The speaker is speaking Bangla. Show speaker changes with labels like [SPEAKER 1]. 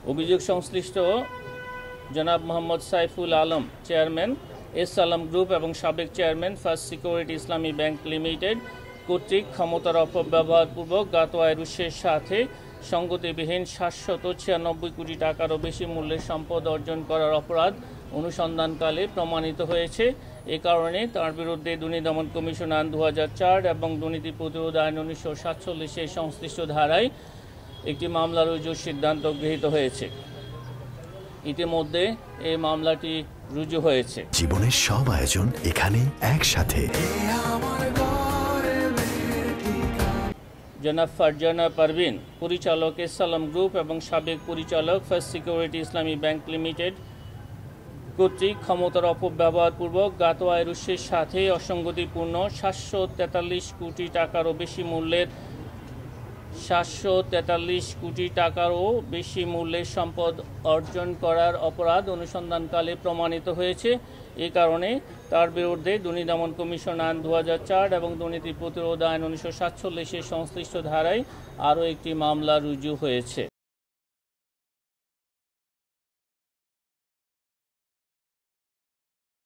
[SPEAKER 1] অভিযোগ সংশ্লিষ্ট জনাব Mohammad Saiful Alam, chairman S Alam group এবং সাবেক চেয়ারম্যান ফার্স্ট সিকিউরিটি ইসলামী ব্যাংক লিমিটেড কর্তৃক ক্ষমতার অপব্যবহারপূর্বক জ্ঞাত আয়ের উৎসের সাথে সঙ্গতিবিহীন 796 কোটি টাকারও বেশি মূল্যের সম্পদ অর্জন করার অপরাধ অনুসন্ধানকালে প্রমাণিত হয়েছে। এ কারণে তার বিরুদ্ধে দুর্নীতি দমন কমিশন আইন 2004 এবং দুর্নীতি প্রতিরোধ আইন 1947 সংশ্লিষ্ট ধারায় একটি মামলা রুজুর সিদ্ধান্ত গৃহীত হয়েছে। ইতিমধ্যে এই মামলাটি রুজু হয়েছে।
[SPEAKER 2] জীবনের সব আয়োজন এখানে একসাথে।
[SPEAKER 1] জনাব ফারজানা পারভিন, পরিচালক এস আলম গ্রুপ এবং সাবেক পরিচালক ফার্স্ট সিকিউরিটি ইসলামী ব্যাংক লিমিটেড কর্তৃক ক্ষমতার অপব্যবহারপূর্বক জ্ঞাত আয়ের উৎসের সাথে অসঙ্গতিপূর্ণ 743 কোটি টাকারও বেশি মূল্যের 743 কোটি টাকারও বেশি মূল্যের সম্পদ অর্জন করার অপরাধ অনুসন্ধানকালে প্রমাণিত হয়েছে। এ কারণে তার বিরুদ্ধে দুর্নীতি দমন কমিশন আইন 2004 এবং দুর্নীতি প্রতিরোধ আইন 1947 সংশ্লিষ্ট ধারায় আরও একটি মামলা রুজু হয়েছে।